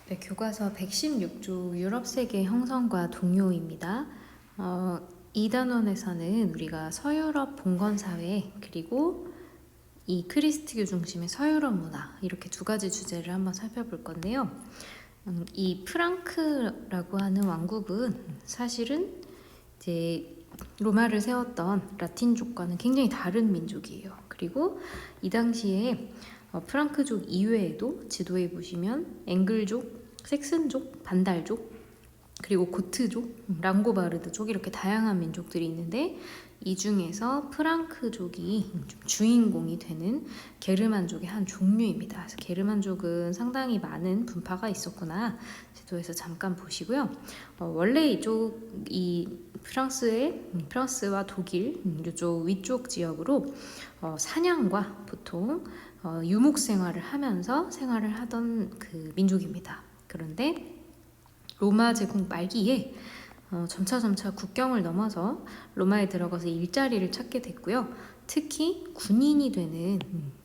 네, 교과서 116조 유럽 세계 형성과 동요입니다. 이 단원에서는 우리가 서유럽 봉건 사회 그리고 이 크리스트교 중심의 서유럽 문화 이렇게 두 가지 주제를 한번 살펴볼 건데요. 이 프랑크라고 하는 왕국은 사실은 이제 로마를 세웠던 라틴족과는 굉장히 다른 민족이에요. 그리고 이 당시에 프랑크족 이외에도 지도에 보시면 앵글족, 섹슨족, 반달족, 그리고 고트족, 랑고바르드족 이렇게 다양한 민족들이 있는데 이 중에서 프랑크족이 좀 주인공이 되는 게르만족의 한 종류입니다. 그래서 게르만족은 상당히 많은 분파가 있었구나 지도에서 잠깐 보시고요. 원래 이 프랑스와 독일 이쪽 위쪽 지역으로 사냥과 보통 유목 생활을 하면서 생활을 하던 그 민족입니다. 그런데 로마 제국 말기에 점차 국경을 넘어서 로마에 들어가서 일자리를 찾게 됐고요. 특히 군인이 되는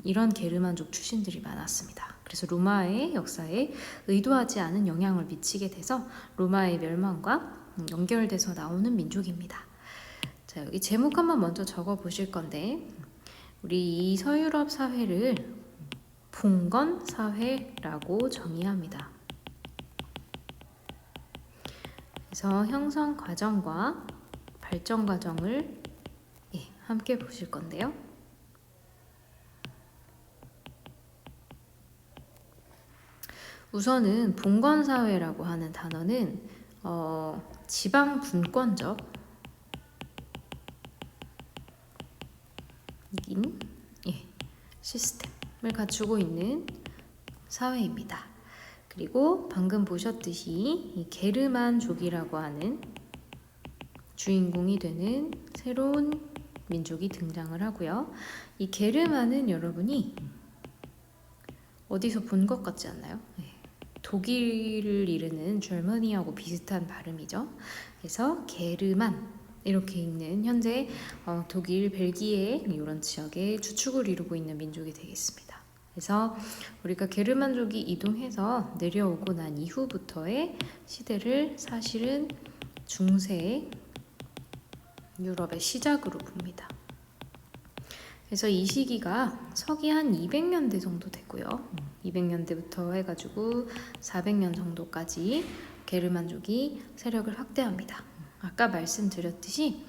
이런 게르만족 출신들이 많았습니다. 그래서 로마의 역사에 의도하지 않은 영향을 미치게 돼서 로마의 멸망과 연결돼서 나오는 민족입니다. 자, 여기 제목 한번 먼저 적어 보실 건데 우리 이 서유럽 사회를 봉건 사회라고 정의합니다. 그래서 형성 과정과 발전 과정을 함께 보실 건데요. 우선은 봉건사회라고 하는 단어는 지방 분권적 시스템을 갖추고 있는 사회입니다. 그리고 방금 보셨듯이 이 게르만족이라고 하는 주인공이 되는 새로운 민족이 등장을 하고요. 이 게르만은 여러분이 어디서 본 것 같지 않나요? 독일을 이르는 germany하고 비슷한 발음이죠. 그래서 게르만 이렇게 읽는 현재 독일, 벨기에 이런 지역에 주축을 이루고 있는 민족이 되겠습니다. 그래서 우리가 게르만족이 이동해서 내려오고 난 이후부터의 시대를 사실은 중세 유럽의 시작으로 봅니다. 그래서 이 시기가 서기 한 200년대 정도 되고요. 200년대부터 해가지고 400년 정도까지 게르만족이 세력을 확대합니다. 아까 말씀드렸듯이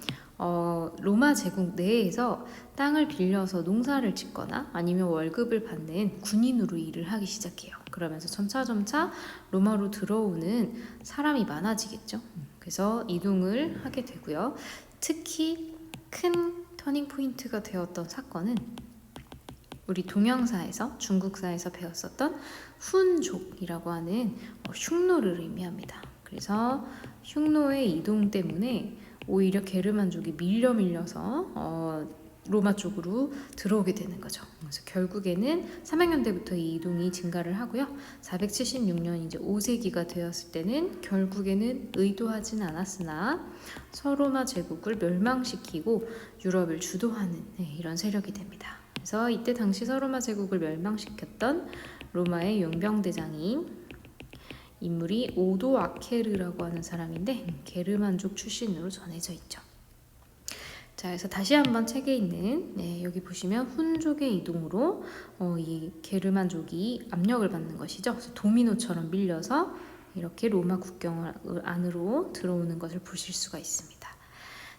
로마 제국 내에서 땅을 빌려서 농사를 짓거나 아니면 월급을 받는 군인으로 일을 하기 시작해요. 그러면서 점차 로마로 들어오는 사람이 많아지겠죠. 그래서 이동을 하게 되고요. 특히 큰 터닝 포인트가 되었던 사건은 우리 동양사에서 중국사에서 배웠었던 훈족이라고 하는 흉노를 의미합니다. 그래서 흉노의 이동 때문에 오히려 게르만족이 밀려서 로마 쪽으로 들어오게 되는 거죠. 그래서 결국에는 300년대부터 이 이동이 증가를 하고요. 476년 이제 5세기가 되었을 때는 결국에는 의도하진 않았으나 서로마 제국을 멸망시키고 유럽을 주도하는 이런 세력이 됩니다. 그래서 이때 당시 서로마 제국을 멸망시켰던 로마의 용병대장인 인물이 오도 아케르라고 하는 사람인데 게르만족 출신으로 전해져 있죠. 자, 그래서 다시 한번 책에 있는 여기 보시면 훈족의 이동으로 이 게르만족이 압력을 받는 것이죠. 그래서 도미노처럼 밀려서 이렇게 로마 국경 안으로 들어오는 것을 보실 수가 있습니다.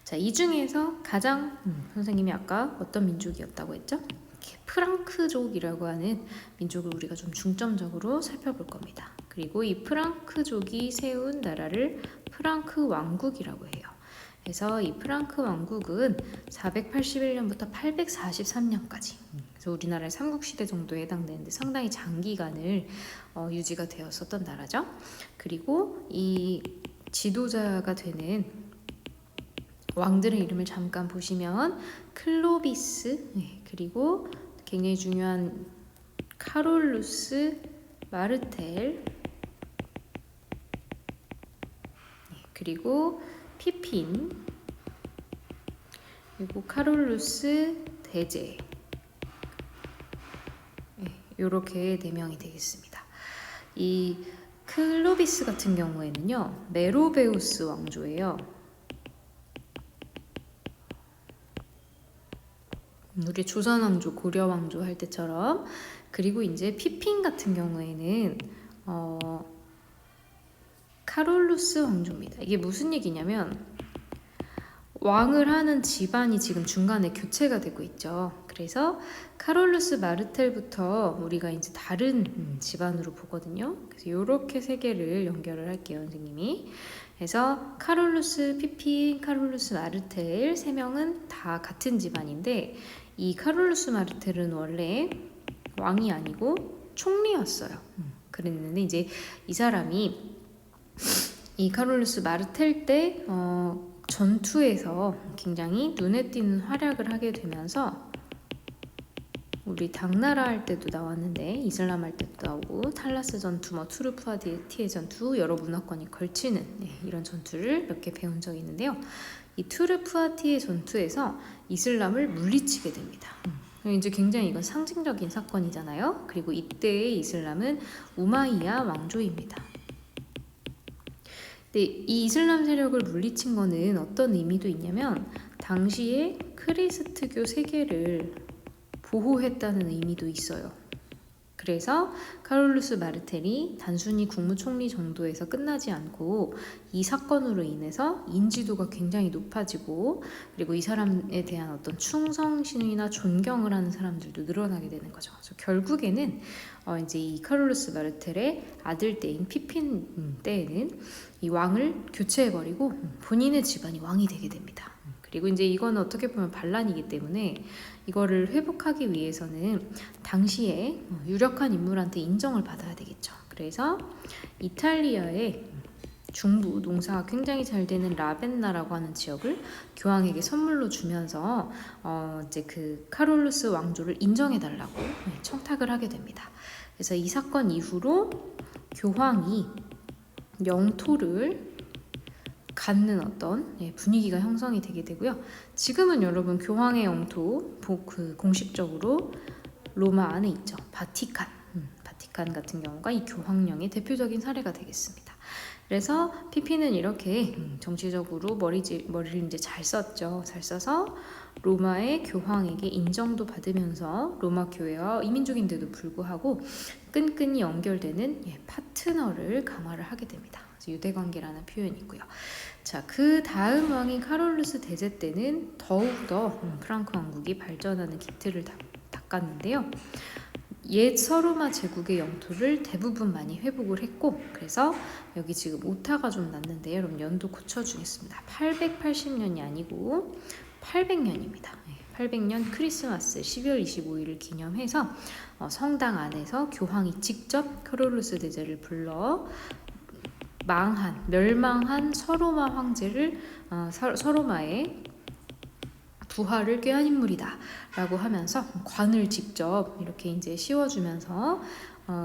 자, 이 중에서 가장 선생님이 아까 어떤 민족이었다고 했죠? 프랑크족이라고 하는 민족을 우리가 좀 중점적으로 살펴볼 겁니다. 그리고 이 프랑크족이 세운 나라를 프랑크 왕국이라고 해요. 그래서 이 프랑크 왕국은 481년부터 843년까지 그래서 우리나라의 삼국시대 정도에 해당되는데 상당히 장기간을 유지가 되었었던 나라죠. 그리고 이 지도자가 되는 왕들의 이름을 잠깐 보시면 클로비스 그리고 굉장히 중요한 카롤루스 마르텔 그리고 피핀 그리고 카롤루스 대제 이렇게 4명이 되겠습니다. 이 클로비스 같은 경우에는요, 메로베우스 왕조예요. 우리 조선 왕조, 고려 왕조 할 때처럼. 그리고 이제 피핀 같은 경우에는 카롤루스 왕조입니다. 이게 무슨 얘기냐면 왕을 하는 집안이 지금 중간에 교체가 되고 있죠. 그래서 카롤루스 마르텔부터 우리가 이제 다른 집안으로 보거든요. 그래서 이렇게 세 개를 연결을 할게요, 선생님이. 그래서 카롤루스 피핀, 카롤루스 마르텔 세 명은 다 같은 집안인데 이 카롤루스 마르텔은 원래 왕이 아니고 총리였어요. 그랬는데 이제 이 사람이 이 카롤루스 마르텔 때 전투에서 굉장히 눈에 띄는 활약을 하게 되면서 우리 당나라 할 때도 나왔는데 이슬람 할 때도 나오고 탈라스 전투, 투르푸아티의 전투 여러 문화권이 걸치는 이런 전투를 몇 개 배운 적이 있는데요. 이 투르푸아티의 전투에서 이슬람을 물리치게 됩니다. 이제 굉장히 이건 상징적인 사건이잖아요. 그리고 이때의 이슬람은 우마이야 왕조입니다. 근데 이 이슬람 세력을 물리친 거는 어떤 의미도 있냐면 당시에 크리스트교 세계를 보호했다는 의미도 있어요. 그래서 카롤루스 마르텔이 단순히 국무총리 정도에서 끝나지 않고 이 사건으로 인해서 인지도가 굉장히 높아지고 그리고 이 사람에 대한 어떤 충성심이나 존경을 하는 사람들도 늘어나게 되는 거죠. 그래서 결국에는 이제 이 카롤루스 마르텔의 아들 때인 피핀 때에는 이 왕을 교체해버리고 본인의 집안이 왕이 되게 됩니다. 그리고 이제 이건 어떻게 보면 반란이기 때문에 이거를 회복하기 위해서는 당시에 유력한 인물한테 인정을 받아야 되겠죠. 그래서 이탈리아의 중부 농사가 굉장히 잘 되는 라벤나라고 하는 지역을 교황에게 선물로 주면서 이제 그 카롤루스 왕조를 인정해달라고 청탁을 하게 됩니다. 그래서 이 사건 이후로 교황이 영토를 갖는 어떤 분위기가 형성이 되게 되고요. 지금은 여러분 교황의 영토 공식적으로 로마 안에 있죠. 바티칸. 바티칸 같은 경우가 이 교황령의 대표적인 사례가 되겠습니다. 그래서 피피는 이렇게 정치적으로 머리를 이제 잘 썼죠. 잘 써서 로마의 교황에게 인정도 받으면서 로마 교회와 이민족인데도 불구하고 끈끈이 연결되는 파트너를 강화를 하게 됩니다. 유대관계라는 표현이고요. 자, 그 다음 왕인 카롤루스 대제 때는 더욱더 프랑크 왕국이 발전하는 기틀을 닦았는데요. 옛 서로마 제국의 영토를 대부분 많이 회복을 했고 그래서 여기 지금 오타가 좀 났는데요. 여러분 연도 고쳐주겠습니다. 880년이 아니고 800년입니다. 800년 크리스마스 12월 25일을 기념해서 성당 안에서 교황이 직접 카롤루스 대제를 불러 멸망한 서로마 황제를 서로마의 부활을 꾀한 인물이다 라고 하면서 관을 직접 이렇게 이제 씌워주면서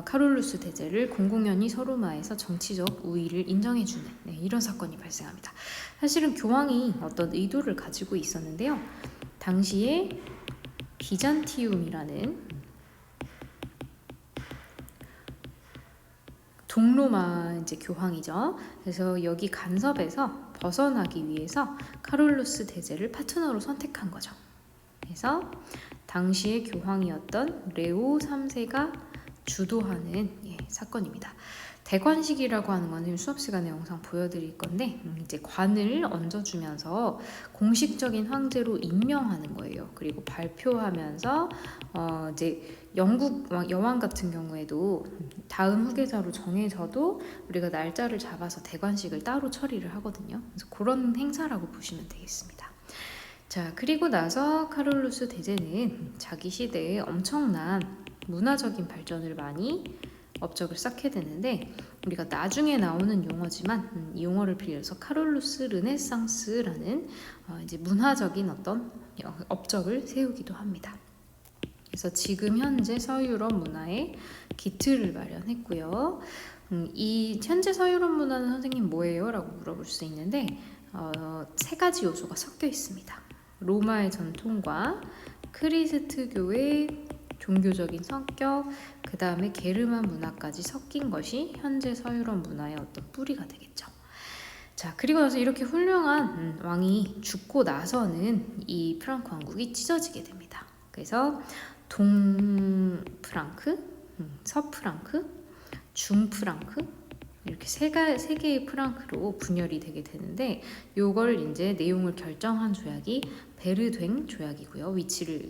카롤루스 대제를 공공연히 서로마에서 정치적 우위를 인정해주는 이런 사건이 발생합니다. 사실은 교황이 어떤 의도를 가지고 있었는데요. 당시에 비잔티움이라는 동로마 이제 교황이죠. 그래서 여기 간섭에서 벗어나기 위해서 카롤루스 대제를 파트너로 선택한 거죠. 그래서 당시의 교황이었던 레오 3세가 주도하는 사건입니다. 대관식이라고 하는 거는 수업 시간에 영상 보여드릴 건데 이제 관을 얹어주면서 공식적인 황제로 임명하는 거예요. 그리고 발표하면서 이제 영국 여왕 같은 경우에도 다음 후계자로 정해져도 우리가 날짜를 잡아서 대관식을 따로 처리를 하거든요. 그래서 그런 행사라고 보시면 되겠습니다. 자, 그리고 나서 카롤루스 대제는 자기 시대에 엄청난 문화적인 발전을 많이 업적을 쌓게 되는데 우리가 나중에 나오는 용어지만 이 용어를 빌려서 카롤루스 르네상스라는 이제 문화적인 어떤 업적을 세우기도 합니다. 그래서 지금 현재 서유럽 문화의 기틀을 마련했고요. 이 현재 서유럽 문화는 선생님 뭐예요? 라고 물어볼 수 있는데 세 가지 요소가 섞여 있습니다. 로마의 전통과 크리스트교의 종교적인 성격, 그 다음에 게르만 문화까지 섞인 것이 현재 서유럽 문화의 어떤 뿌리가 되겠죠. 자, 그리고 나서 이렇게 훌륭한 왕이 죽고 나서는 이 프랑크 왕국이 찢어지게 됩니다. 그래서 동프랑크, 서프랑크, 중프랑크 이렇게 세 개의 프랑크로 분열이 되게 되는데 요걸 이제 내용을 결정한 조약이 베르됴 조약이고요.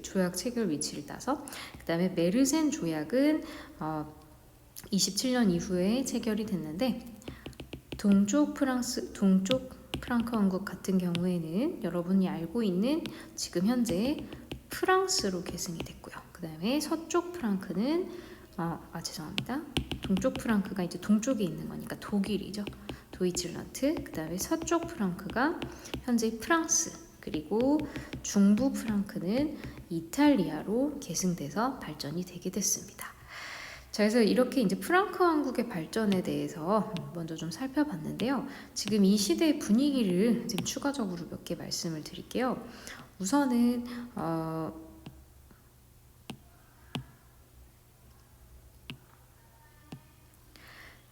조약 체결 위치를 따서 그다음에 메르센 조약은 27년 이후에 체결이 됐는데 동쪽 프랑크 왕국 같은 경우에는 여러분이 알고 있는 지금 현재 프랑스로 계승이 됐고요. 그다음에 서쪽 프랑크는 죄송합니다. 동쪽 프랑크가 이제 동쪽에 있는 거니까 독일이죠. 도이칠란트. 그다음에 서쪽 프랑크가 현재 프랑스. 그리고 중부 프랑크는 이탈리아로 계승돼서 발전이 되게 됐습니다. 자, 그래서 이렇게 이제 프랑크 왕국의 발전에 대해서 먼저 좀 살펴봤는데요. 지금 이 시대의 분위기를 지금 추가적으로 몇 개 말씀을 드릴게요. 우선은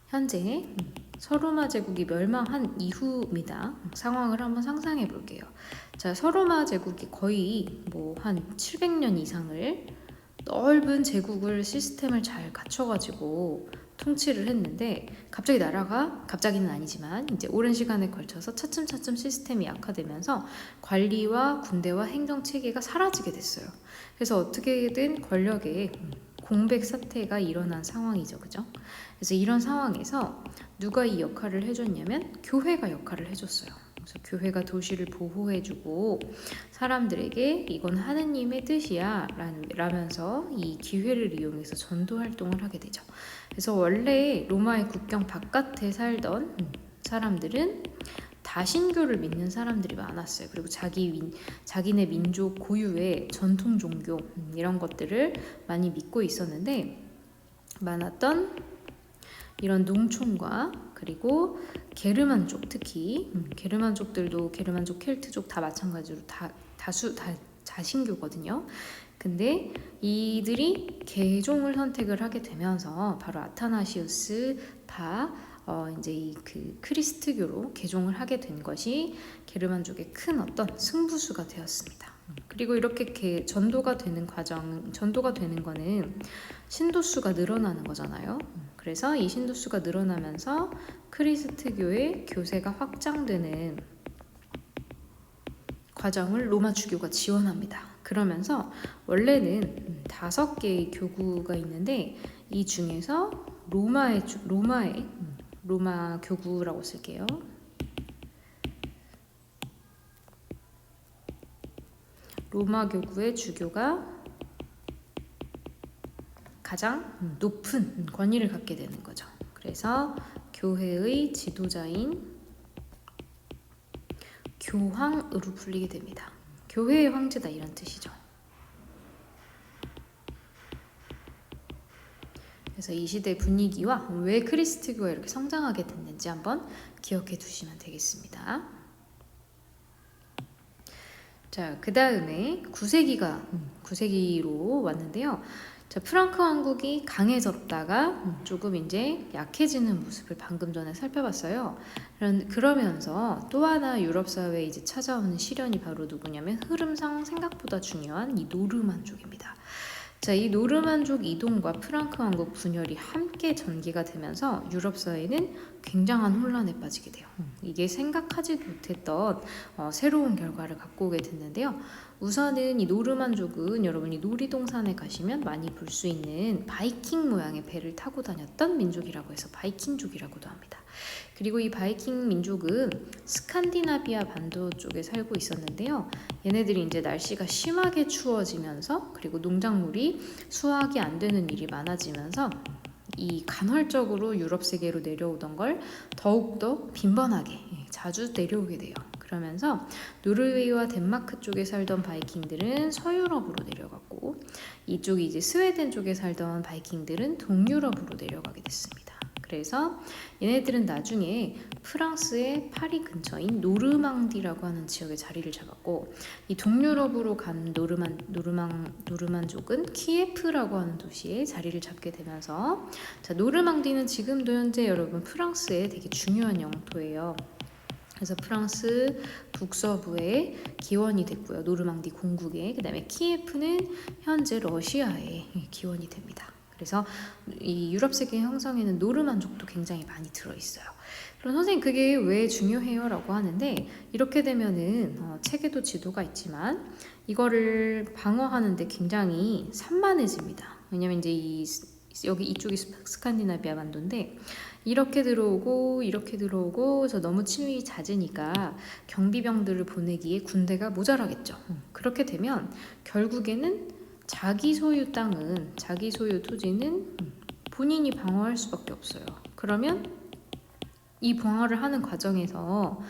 현재 서로마 제국이 멸망한 이후입니다. 상황을 한번 상상해 볼게요. 자, 서로마 제국이 거의 뭐 한 700년 이상을 넓은 제국을 시스템을 잘 갖춰가지고 통치를 했는데 갑자기는 아니지만 이제 오랜 시간에 걸쳐서 차츰 시스템이 약화되면서 관리와 군대와 행정 체계가 사라지게 됐어요. 그래서 어떻게든 권력의 공백 사태가 일어난 상황이죠, 그죠? 그래서 이런 상황에서 누가 이 역할을 해줬냐면 교회가 역할을 해줬어요. 그래서 교회가 도시를 보호해주고 사람들에게 이건 하느님의 뜻이야 라면서 이 기회를 이용해서 전도 활동을 하게 되죠. 그래서 원래 로마의 국경 바깥에 살던 사람들은 다신교를 믿는 사람들이 많았어요. 그리고 자기네 민족 고유의 전통 종교 이런 것들을 많이 믿고 있었는데 많았던 이런 농촌과 그리고 게르만족 특히 게르만족들도 게르만족 켈트족 다 마찬가지로 다신교거든요. 근데 이들이 개종을 선택을 하게 되면서 바로 아타나시우스 이제 이 크리스트교로 개종을 하게 된 것이 게르만족의 큰 어떤 승부수가 되었습니다. 그리고 이렇게 전도가 되는 거는 신도수가 늘어나는 거잖아요. 그래서 이 신도수가 늘어나면서 크리스트교의 교세가 확장되는 과정을 로마 주교가 지원합니다. 그러면서 원래는 5개의 교구가 있는데 이 중에서 로마 교구라고 쓸게요. 로마 교구의 주교가 가장 높은 권위를 갖게 되는 거죠. 그래서 교회의 지도자인 교황으로 불리게 됩니다. 교회의 황제다 이런 뜻이죠. 그래서 이 시대 분위기와 왜 크리스트교가 이렇게 성장하게 됐는지 한번 기억해 두시면 되겠습니다. 자, 그 다음에 9세기로 왔는데요. 자, 프랑크 왕국이 강해졌다가 조금 이제 약해지는 모습을 방금 전에 살펴봤어요. 그러면서 또 하나 유럽 사회에 이제 찾아오는 시련이 바로 누구냐면 흐름상 생각보다 중요한 이 노르만족입니다. 자, 이 노르만족 이동과 프랑크 왕국 분열이 함께 전개가 되면서 유럽 사회는 굉장한 혼란에 빠지게 돼요. 이게 생각하지도 못했던 새로운 결과를 갖고 오게 됐는데요. 우선은 이 노르만족은 여러분이 놀이동산에 가시면 많이 볼 수 있는 바이킹 모양의 배를 타고 다녔던 민족이라고 해서 바이킹족이라고도 합니다. 그리고 이 바이킹 민족은 스칸디나비아 반도 쪽에 살고 있었는데요. 얘네들이 이제 날씨가 심하게 추워지면서 그리고 농작물이 수확이 안 되는 일이 많아지면서 이 간헐적으로 유럽 세계로 내려오던 걸 더욱더 빈번하게 자주 내려오게 돼요. 그러면서 노르웨이와 덴마크 쪽에 살던 바이킹들은 서유럽으로 내려갔고 이쪽이 이제 스웨덴 쪽에 살던 바이킹들은 동유럽으로 내려가게 됐습니다. 그래서 얘네들은 나중에 프랑스의 파리 근처인 노르망디라고 하는 지역에 자리를 잡았고, 이 동유럽으로 간 노르만족은 키예프라고 하는 도시에 자리를 잡게 되면서, 자, 노르망디는 지금도 현재 여러분 프랑스의 되게 중요한 영토예요. 그래서 프랑스 북서부의 기원이 됐고요. 노르망디 공국에. 그 다음에 키예프는 현재 러시아의 기원이 됩니다. 그래서 이 유럽 세계 형성에는 노르만족도 굉장히 많이 들어있어요. 그럼 선생님 그게 왜 중요해요? 라고 하는데, 이렇게 되면은 책에도 지도가 있지만 이거를 방어하는데 굉장히 산만해집니다. 왜냐면 이제 여기 이쪽이 스칸디나비아 반도인데 이렇게 들어오고 그래서 너무 침입이 잦으니까 경비병들을 보내기에 군대가 모자라겠죠. 그렇게 되면 결국에는 자기 소유 땅은, 자기 소유 토지는 본인이 방어할 수밖에 없어요. 그러면 이 방어를 하는 과정에서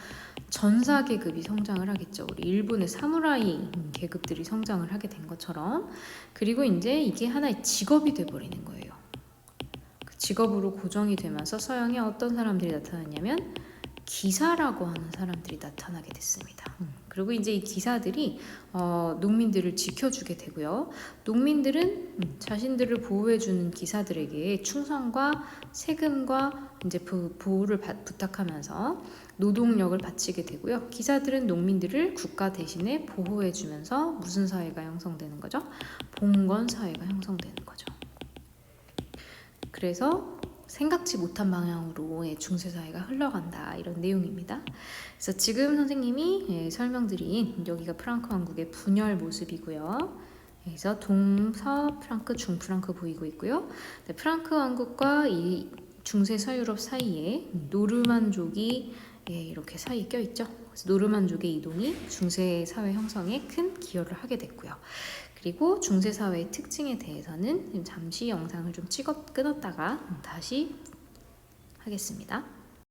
전사 계급이 성장을 하겠죠. 우리 일본의 사무라이 계급들이 성장을 하게 된 것처럼. 그리고 이제 이게 하나의 직업이 돼버리는 거예요. 그 직업으로 고정이 되면서 서양에 어떤 사람들이 나타났냐면 기사라고 하는 사람들이 나타나게 됐습니다. 그리고 이제 이 기사들이 농민들을 지켜주게 되고요. 농민들은 자신들을 보호해주는 기사들에게 충성과 세금과 이제 보호를 부탁하면서 노동력을 바치게 되고요. 기사들은 농민들을 국가 대신에 보호해주면서 무슨 사회가 형성되는 거죠? 봉건 사회가 형성되는 거죠. 그래서 생각지 못한 방향으로 중세사회가 흘러간다, 이런 내용입니다. 그래서 지금 선생님이 설명드린 여기가 프랑크 왕국의 분열 모습이고요. 그래서 동서 프랑크, 중프랑크 보이고 있고요. 프랑크 왕국과 이 중세 서유럽 사이에 노르만족이 이렇게 사이에 껴있죠. 그래서 노르만족의 이동이 중세 사회 형성에 큰 기여를 하게 됐고요. 그리고 중세 사회의 특징에 대해서는 잠시 영상을 좀 끊었다가 다시 하겠습니다.